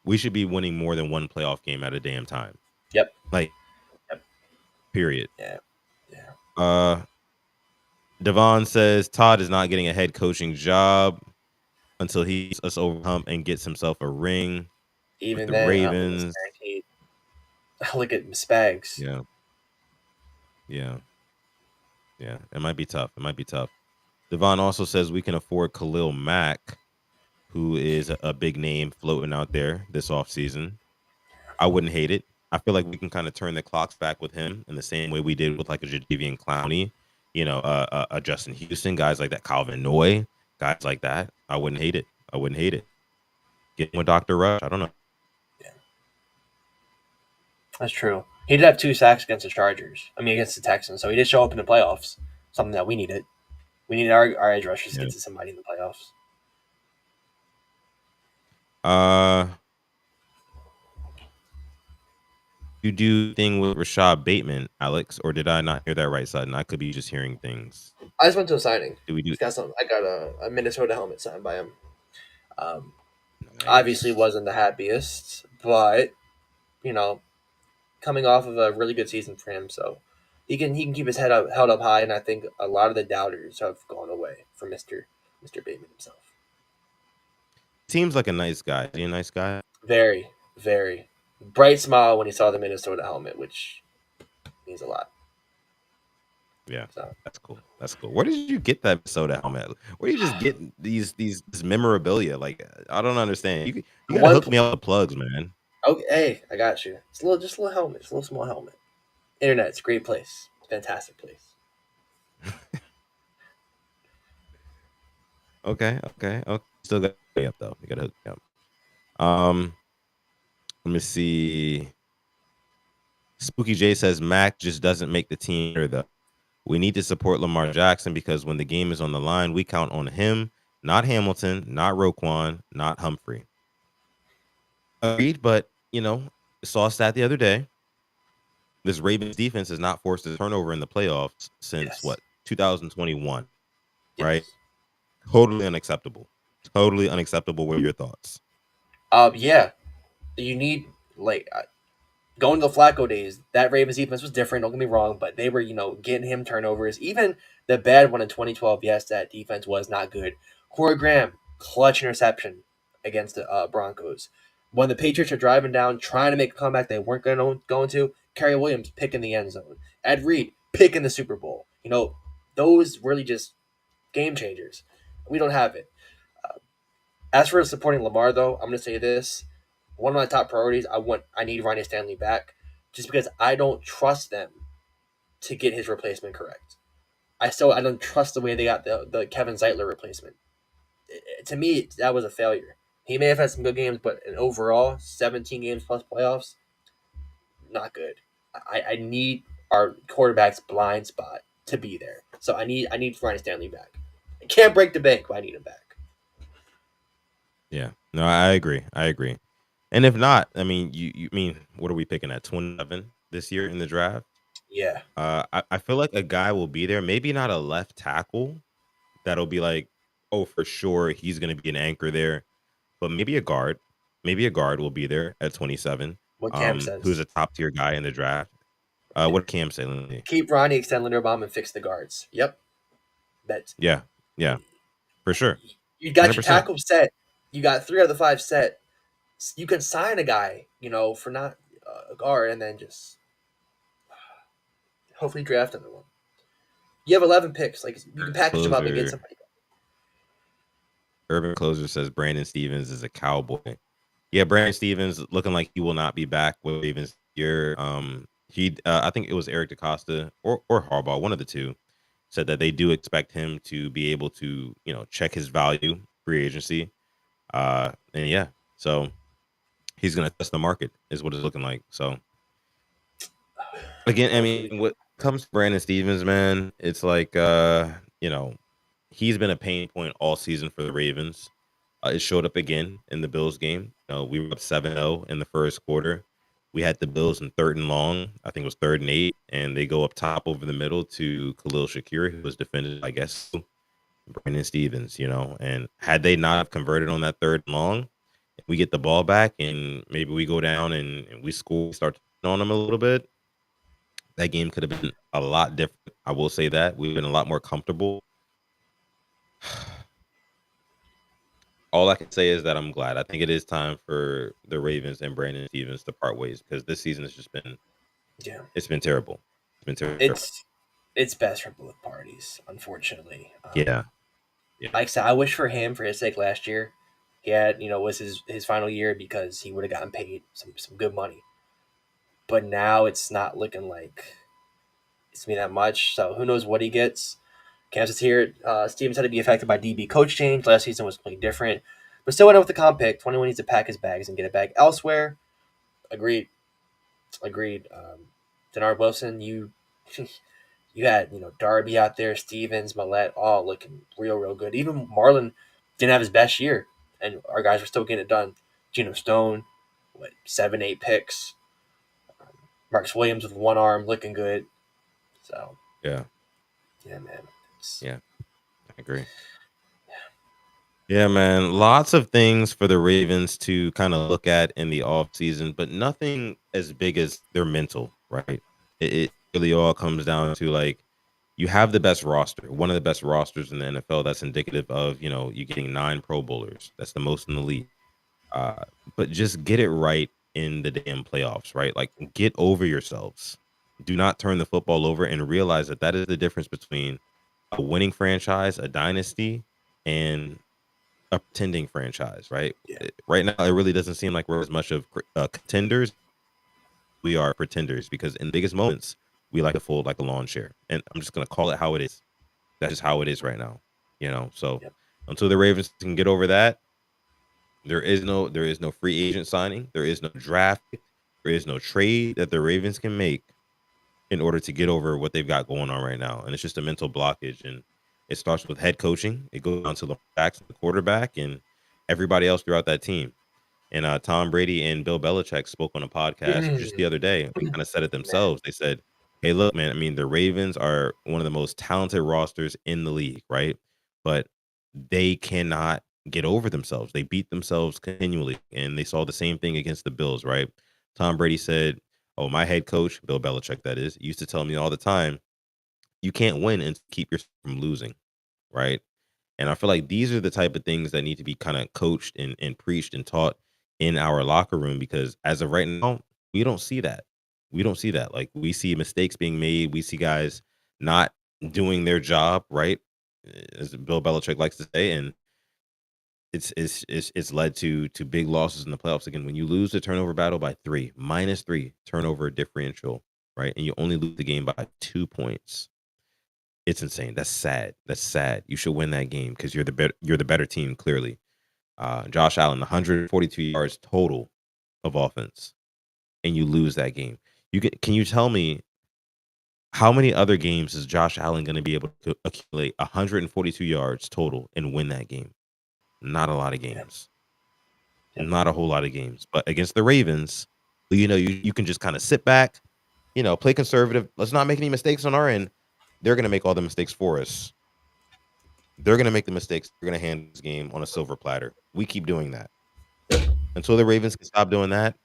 we should be winning more than one playoff game at a damn time. Yep. Like, Yep. period. Yeah. Yeah. Uh, Devon says Todd is not getting a head coaching job until he's us over the hump and gets himself a ring with Even the then, I don't think it's Ravens. guaranteed. Look at Spags. Yeah, yeah, yeah. It might be tough. It might be tough. Devon also says we can afford Khalil Mack, who is a big name floating out there this offseason. I wouldn't hate it. I feel like we can kind of turn the clocks back with him in the same way we did with like a Jadavian Clowney, a Justin Houston, guys like that, Calvin Noy, guys like that. I wouldn't hate it. I wouldn't hate it. Get with Dr. Rush. I don't know. Yeah, that's true. He did have 2 sacks against the Chargers. I mean, against the Texans. So he did show up in the playoffs. Something that we needed. We needed our edge rushers to Yeah. get to somebody in the playoffs. Uh, you do thing with Rashad Bateman, Alex, or did I not hear that right, Sudden? I could be just hearing things. I just went to a signing. Do we do? He's got some. I got a Minnesota helmet signed by him. Um, Obviously Nice. wasn't the happiest, but you know, coming off of a really good season for him, so he can keep his head up held up high, and I think a lot of the doubters have gone away for Mister. Mr. Bateman himself. Seems like a nice guy. Is he a nice guy? Very, very bright smile when he saw the Minnesota helmet, which means a lot. Yeah, So that's cool. That's cool. Where did you get that Minnesota helmet? Where do you just get these this memorabilia? Like, I don't understand. You got to one. hook me up with plugs, man. Okay, hey, I got you. It's just a little helmet. It's a little small helmet. Internet's a great place. It's a fantastic place. Okay, okay, okay. Still got me up though. You got to hook me up. Um, let me see. Spooky J says Mac just doesn't make the team better though. We need to support Lamar Jackson because when the game is on the line, we count on him, not Hamilton, not Roquan, not Humphrey. Agreed, but saw a stat the other day. This Ravens defense has not forced a turnover in the playoffs since Yes. 2021, right? Yes. Totally unacceptable. Totally unacceptable. What are your thoughts? Yeah. You need like going to the Flacco days. That Ravens defense was different. Don't get me wrong, but they were getting him turnovers. Even the bad one in 2012. Yes, that defense was not good. Corey Graham clutch interception against the Broncos. When the Patriots are driving down, trying to make a comeback, they weren't going to. Kerry Williams picking the end zone. Ed Reed picking the Super Bowl. Those really just game changers. We don't have it. As for supporting Lamar, though, I'm going to say this: one of my top priorities. I need Ronnie Stanley back, just because I don't trust them to get his replacement correct. I don't trust the way they got the Kevin Zeitler replacement. To me, that was a failure. He may have had some good games, but in overall, 17 games plus playoffs, not good. I need our quarterback's blind spot to be there. So I need Ronnie Stanley back. I can't break the bank, but I need him back. Yeah, no, I agree. I agree. And if not, I mean, you mean what are we picking at 27 this year in the draft? Yeah. I feel like a guy will be there. Maybe not a left tackle that'll be like, oh, for sure he's going to be an anchor there, but maybe a guard. Maybe a guard will be there at 27. What Cam Who's says. a top tier guy in the draft? What did Cam say? Let me- Keep Ronnie, extend Linderbaum, and fix the guards. Yep. That Yeah, yeah, for sure, you got your 100%. tackle set. You got 3 out of the 5 set. You can sign a guy, for not a guard, and then just hopefully draft another one. You have 11 picks. Like you can package them up and get Closer, somebody. Urban Closer says Brandon Stevens is a cowboy. Yeah, Brandon Stevens looking like he will not be back with Ravens here. I think it was Eric DaCosta or Harbaugh, one of the two, said that they do expect him to be able to, check his value free agency. And yeah, so he's gonna test the market, is what it's looking like. So again, I Hopefully, we mean, can. what comes to Brandon Stevens, man, it's like you know, he's been a pain point all season for the Ravens. It showed up again in the Bills game. We were up 7-0 in the first quarter. We had the Bills in third and long. I think it was 3rd and 8, and they go up top over the middle to Khalil Shakir, who was defended, I guess, Brandon Stevens. And had they not have converted on that third and long, we get the ball back, and maybe we go down and we score, start on them a little bit. That game could have been a lot different. I will say that we've been a lot more comfortable. All I can say is that I'm glad. I think it is time for the Ravens and Brandon Stevens to part ways because this season has just been Yeah, it's been terrible. It's been terrible. it's best for both parties, unfortunately. Yeah. Yeah. Like I said, I wish for him, for his sake, last year, he had was his final year because he would have gotten paid some good money. But now it's not looking like it's gonna be that much. So who knows what he gets? Kansas here. Stevens had to be affected by DB coach change. Last season was completely different, but still went out with the comp pick. 21 needs to pack his bags and get it back elsewhere. Agreed. Agreed. Denard Wilson, you you had Darby out there, Stevens, Millette, all looking real good. Even Marlon didn't have his best year, and our guys were still getting it done. Geno Stone, 7, 8 picks. Marcus Williams with one arm, looking good. So Yeah. yeah, man. It's, Yeah. I agree. Yeah, man. Lots of things for the Ravens to kind of look at in the offseason, but nothing as big as their mental, right? It really all comes down to like you have the best roster, one of the best rosters in the NFL. That's indicative of, you getting 9 Pro Bowlers. That's the most in the league. Uh, but just get it right in the damn playoffs, right? Like, get over yourselves. Do not turn the football over and realize that that is the difference between a winning franchise, a dynasty, and a pretending franchise, right? Yeah. Right now, it really doesn't seem like we're as much of contenders. We are pretenders because in the biggest moments, we like to fold like a lawn chair. And I'm just going to call it how it is. That's just how it is right now, So Yep. until the Ravens can get over that, there is no free agent signing. There is no draft pick. There is no trade that the Ravens can make in order to get over what they've got going on right now. And it's just a mental blockage. And it starts with head coaching. It goes down to the backs, the quarterback, and everybody else throughout that team. And Tom Brady and Bill Belichick spoke on a podcast just the Mm. other day. They kind of said it Man. themselves. They said, "Hey, look, man. I mean, the Ravens are one of the most talented rosters in the league, right? But they cannot get over themselves. They beat themselves continually, and they saw the same thing against the Bills, right? Tom Brady said, "Oh, my head coach, Bill Belichick, that is, used to tell me all the time, you can't win and keep yourself from losing, right?" And I feel like these are the type of things that need to be kind of coached and preached and taught in our locker room because as of right now, we don't see that. We don't see that. Like we see mistakes being made. We see guys not doing their job, right? As Bill Belichick likes to say. And it's led to big losses in the playoffs. Again, when you lose the turnover battle by 3, -3 turnover differential, right? And you only lose the game by 2 points. It's insane. That's sad. That's sad. You should win that game because you're the better team, clearly. Josh Allen, 142 yards total of offense, and you lose that game. Can you tell me how many other games is Josh Allen going to be able to accumulate 142 yards total and win that game? Not a lot of Yep. games. Yep. Not a whole lot of games. But against the Ravens, you can just kind of sit back, play conservative. Let's not make any mistakes on our end. They're going to make all the mistakes for us. They're going to make the mistakes. They're going to hand this game on a silver platter. We keep doing that. Until the Ravens can stop doing that,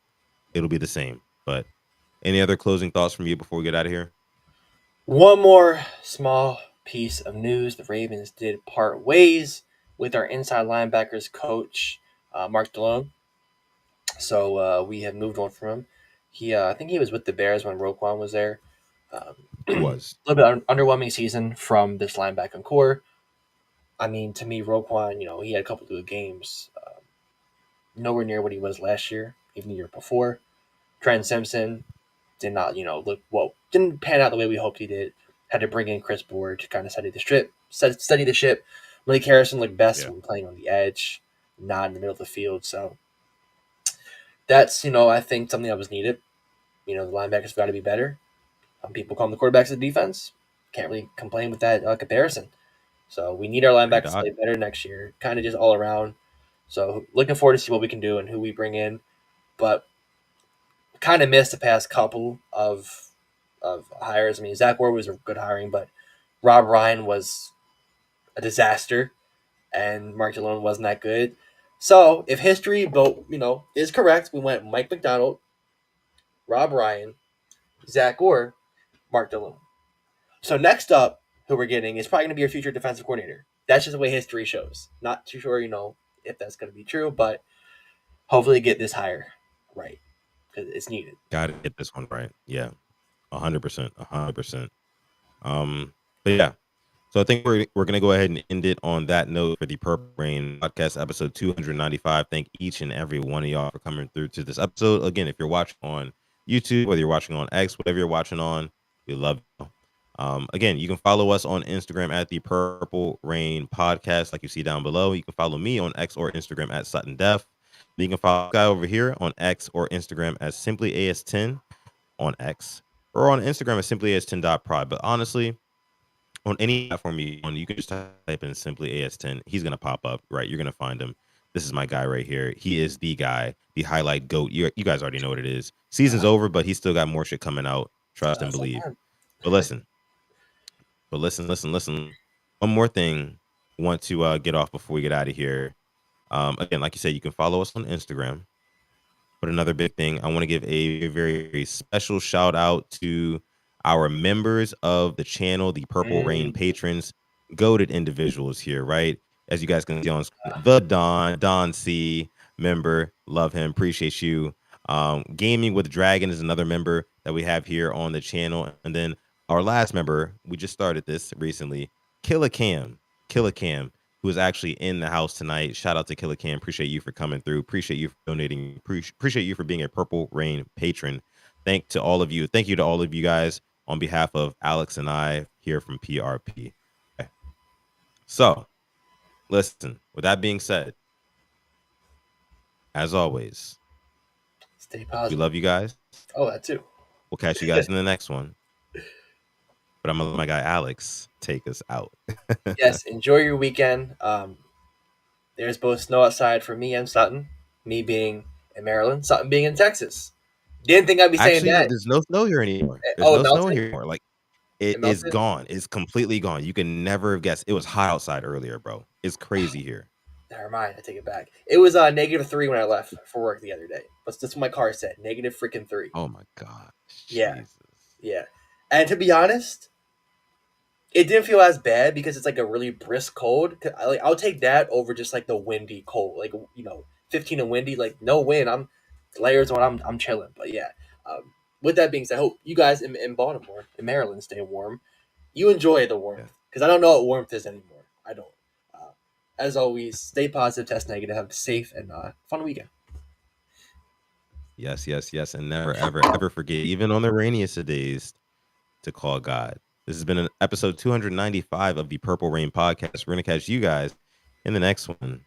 it'll be the same. But any other closing thoughts from you before we get out of here? One more small piece of news: the Ravens did part ways with our inside linebackers coach, Mark Delone. So we have moved on from him. I think he was with the Bears when Roquan was there. He A was. little bit underwhelming season from this linebacking core. I mean, to me, Roquan, he had a couple of good games. Nowhere near what he was last year, even the year before. Trent Simpson did not, look didn't pan out the way we hoped he did. Had to bring in Chris Board to kind of steady the ship. Malik Harrison looked best Yeah. when playing on the edge, not in the middle of the field. So that's, I think something that was needed. The linebackers got to be better. People call them the quarterbacks of the defense. Can't really complain with that comparison. So we need our Agree, linebackers to Doc. play better next year, kind of just all around. So looking forward to see what we can do and who we bring in. But kind of missed the past couple of hires. I mean, Zach Ward was a good hiring, but Rob Ryan was a disaster, and Mark Delone wasn't that good. So if history, is correct, we went Mike McDonald, Rob Ryan, Zach Orr, Mark Delone. So next up, who we're getting is probably going to be our future defensive coordinator. That's just the way history shows. Not too sure, if that's going to be true, but hopefully get this hire right because it's needed. Got to get this one right. Yeah. 100%. 100%. But yeah. So I think we're gonna go ahead and end it on that note for the Purple Rain podcast episode 295. Thank each and every one of y'all for coming through to this episode. Again, if you're watching on YouTube, whether you're watching on X, whatever you're watching on, we love you. Again, you can follow us on Instagram at the Purple Rain Podcast, like you see down below. You can follow me on X or Instagram at Sutton Def. You can follow the guy over here on X or Instagram as simply AS10 on X or on Instagram as simply AS10.prod. But honestly, on any platform you on, you can just type in simply AS10. He's gonna pop up, right? You're gonna find him. This is my guy right here. He is the guy, the highlight goat. You guys already know what it is. Season's over, but he's still got more shit coming out. Trust and believe. Sometime. But listen. One more thing. Want to get off before we get out of here. Again, like you said, you can follow us on Instagram. But another big thing, I want to give a very, very special shout out to our members of the channel, the Purple Rain patrons, goated individuals here, right? As you guys can see on screen, the Don C member, love him, appreciate you. Gaming with Dragon is another member that we have here on the channel, and then our last member, we just started this recently, Killa Cam, who is actually in the house tonight. Shout out to Killa Cam. Appreciate you for coming through. Appreciate you for donating. Appreciate you for being a Purple Rain patron. Thank you to all of you guys on behalf of Alex and I here from PRP. Okay. So, listen, with that being said, as always, Stay positive. we love you guys. Oh, that too. We'll catch you guys in the next one. But I'm going to let my guy Alex take us out. Yes, enjoy your weekend. There's both snow outside for me and Sutton. Me being in Maryland, Sutton being in Texas. Didn't think I'd be saying Actually, that. there's no snow here anymore. There's Oh, it no snow melted? here anymore. Like, it It is melted? gone. It's completely gone. You can never have guessed. It was hot outside earlier, bro. It's crazy here. Never mind, I take it back. It was -3 when I left for work the other day. But that's what my car said. -3. Oh my gosh. Yeah. Jesus. Yeah. And to be honest, it didn't feel as bad because it's like a really brisk cold. I'll take that over just like the windy cold, like 15 and windy, like no wind. I'm layers on. I'm chilling. But yeah, with that being said, I hope you guys in Baltimore, in Maryland, stay warm. You enjoy the warmth because I don't know what warmth is anymore. I don't. As always, stay positive, test negative, have a safe and fun weekend. Yes, yes, yes. And never, ever, ever forget, even on the rainiest of days, to call God. This has been an episode 295 of the Purple Rain podcast. We're going to catch you guys in the next one.